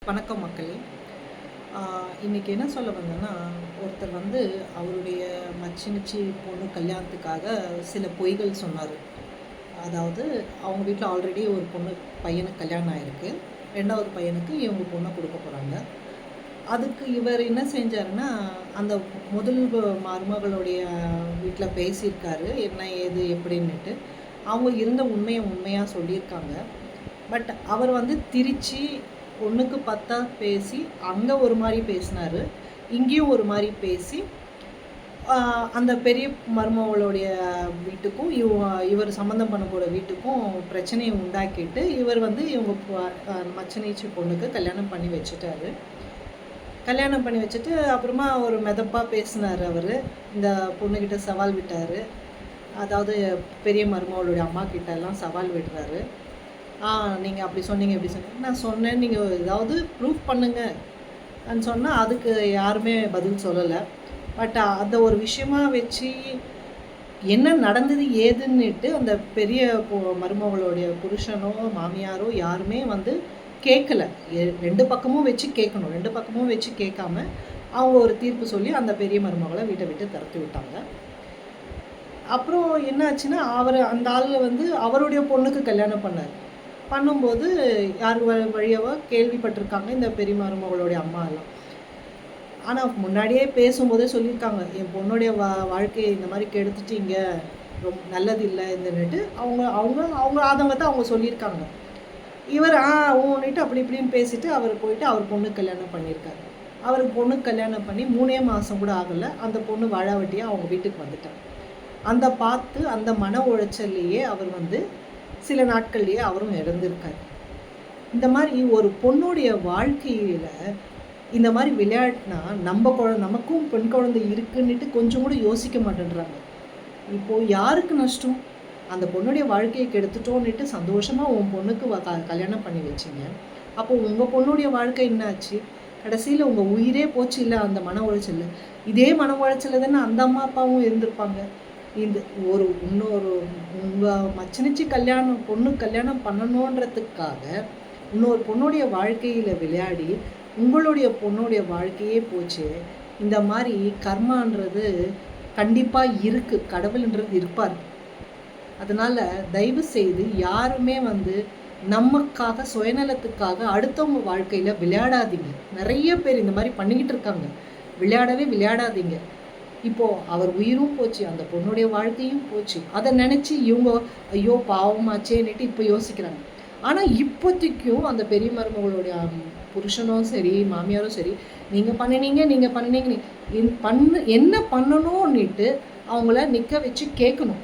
வணக்கம் மக்களே. இன்றைக்கி என்ன சொல்ல வந்தேன்னா, ஒருத்தர் வந்து அவருடைய மச்சினிச்சி பொண்ணு கல்யாணத்துக்காக சில பொய்கள் சொன்னார். அதாவது அவங்க வீட்டில் ஆல்ரெடி ஒரு பையனுக்கு கல்யாணம் ஆகிருக்கு. 2வது பையனுக்கு இவங்க பொண்ணை கொடுக்க போகிறாங்க. அதுக்கு இவர் என்ன செஞ்சாருன்னா, அந்த முதல் மருமகளுடைய வீட்டில் பேசியிருக்காரு, என்ன ஏது எப்படின்னுட்டு. அவங்க இருந்த உண்மையாக சொல்லியிருக்காங்க. பட் அவர் வந்து திருச்சி ஒன்றுக்கு 10 பேசி அங்கே ஒரு மாதிரி பேசினார், இங்கேயும் ஒரு மாதிரி பேசி அந்த பெரிய மருமகளுடைய வீட்டுக்கும் இவர் சம்மந்தம் பண்ணக்கூட வீட்டுக்கும் பிரச்சனையை உண்டாக்கிட்டு இவர் வந்து இவங்க மச்சனீச்சி பொண்ணுக்கு கல்யாணம் பண்ணி வச்சுட்டாரு. கல்யாணம் பண்ணி வச்சுட்டு அப்புறமா ஒரு மெதப்பாக பேசினார். அவர் இந்த பொண்ணுக்கிட்ட சவால் விட்டார். அதாவது பெரிய மருமகளுடைய அம்மா கிட்டெல்லாம் சவால் விடுறாரு. நீங்கள் அப்படி சொன்னீங்க இப்படி சொன்னீங்க. நான் சொன்னேன், நீங்கள் ஏதாவது ப்ரூஃப் பண்ணுங்கன்னு சொன்னால் அதுக்கு யாருமே பதில் சொல்லலை. பட் அந்த ஒரு விஷயமா வச்சு என்ன நடந்தது ஏதுன்னுட்டு அந்த பெரிய மருமகளுடைய புருஷனோ மாமியாரோ யாருமே வந்து கேட்கல. 2 பக்கமும் வச்சு கேட்கணும். 2 பக்கமும் வச்சு கேட்காம அவங்க ஒரு தீர்ப்பு சொல்லி அந்த பெரிய மருமகளை வீட்டை விட்டு துரத்தி விட்டாங்க. அப்புறம் என்ன ஆச்சுன்னா, அந்த ஆள் வந்து அவருடைய பொண்ணுக்கு கல்யாணம் பண்ணும்போது யார் வழியாவோ கேள்விப்பட்டிருக்காங்க இந்த பெரிய மருமகளுடைய அம்மா எல்லாம். ஆனால் முன்னாடியே பேசும்போதே சொல்லியிருக்காங்க, என் பொண்ணுடைய வாழ்க்கையை இந்த மாதிரி கெடுத்துட்டீங்க, ரொம்ப நல்லது இல்லை இதுன்னுட்டு அவங்க அவங்க அவங்க ஆதங்கத்தை அவங்க சொல்லியிருக்காங்க. இவர் ஊன்னுட்டு அப்படி இப்படின்னு பேசிட்டு அவர் போயிட்டு அவர் பொண்ணுக்கு கல்யாணம் பண்ணியிருக்காரு. அவருக்கு பொண்ணுக்கு கல்யாணம் பண்ணி 3 மாதம் கூட ஆகலை, அந்த பொண்ணு வாழாவட்டியாக அவங்க வீட்டுக்கு வந்துட்டார். அந்த மன உளைச்சல்லையே அவர் வந்து சில நாட்கள்லேயே அவரும் இறந்துருக்கார். இந்த மாதிரி ஒரு பொண்ணுடைய வாழ்க்கையில் இந்த மாதிரி விளையாட்டுனா நமக்கும் பெண் குழந்தை இருக்குன்னுட்டு கொஞ்சம் கூட யோசிக்க மாட்டேன்றாங்க. இப்போது யாருக்கு நஷ்டம்? அந்த பொண்ணுடைய வாழ்க்கையை கெடுத்துட்டோன்னுட்டு சந்தோஷமாக உன் பொண்ணுக்கு கல்யாணம் பண்ணி வச்சிங்க. அப்போது உங்கள் பொண்ணுடைய வாழ்க்கை என்னாச்சு? கடைசியில் உங்கள் உயிரே போச்சு இல்லை அந்த மன உளைச்சல். இதே மன உளைச்சல் தானே அந்த அம்மா அப்பாவும் இருந்திருப்பாங்க. இன்னொரு உங்கள் மச்சனிச்சு பொண்ணு கல்யாணம் பண்ணணுன்றதுக்காக இன்னொரு பொண்ணுடைய வாழ்க்கையில் விளையாடி உங்களுடைய பொண்ணுடைய வாழ்க்கையே போச்சு. இந்த மாதிரி கர்மான்றது கண்டிப்பாக இருக்குது, கடவுள்ன்றது இருப்பார். அதனால் தயவு செய்து யாருமே வந்து நமக்காக சுயநலத்துக்காக அடுத்தவங்க வாழ்க்கையில் விளையாடாதீங்க. நிறைய பேர் இந்த மாதிரி பண்ணிக்கிட்டு இருக்காங்க. விளையாடாதீங்க. இப்போது அவர் உயிரும் போச்சு, அந்த பொண்ணுடைய வாழ்க்கையும் போச்சு. அதை நினச்சி இவங்க ஐயோ பாவமாச்சேன்னுட்டு இப்போ யோசிக்கிறாங்க. ஆனால் இப்போதைக்கும் அந்த பெரிய மருமகளுடைய புருஷனும் சரி மாமியாரும் சரி, நீங்கள் பண்ணினீங்க என்ன பண்ணணும்னுட்டு அவங்கள நிற்க வச்சு கேட்கணும்.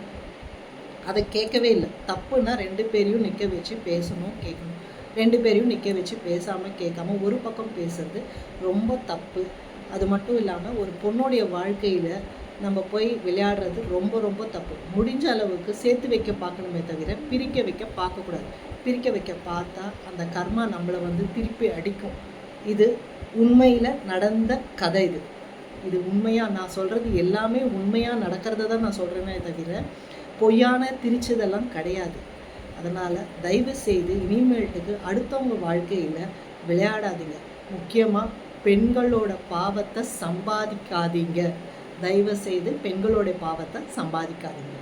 அதை கேட்கவே இல்லை. தப்புன்னா 2 பேரையும் நிற்க வச்சு பேசணும், கேட்கணும். 2 பேரையும் நிற்க வச்சு பேசாமல் கேட்காம ஒரு பக்கம் பேசுறது ரொம்ப தப்பு. அது மட்டும் இல்லாமல் ஒரு பொண்ணுடைய வாழ்க்கையில் நம்ம போய் விளையாடுறது ரொம்ப ரொம்ப தப்பு. முடிஞ்ச அளவுக்கு சேர்த்து வைக்க பார்க்கணுமே தவிர பிரிக்க வைக்க பார்க்கக்கூடாது. பிரிக்க வைக்க பார்த்தா அந்த கர்மா நம்மளை வந்து திருப்பி அடிக்கும். இது உண்மையில் நடந்த கதை. இது உண்மையாக நான் சொல்கிறது எல்லாமே உண்மையாக நடக்கிறத தான் நான் சொல்கிறேனே தவிர பொய்யான திரிச்சதெல்லாம் கிடையாது. அதனால் தயவு செய்து இனிமேட்டுக்கு அடுத்தவங்க வாழ்க்கையில் விளையாடாதீங்க. முக்கியமாக பெண்களோட பாவத்தை சம்பாதிக்காதீங்க. தயவு செய்து பெண்களோட பாவத்தை சம்பாதிக்காதீங்க.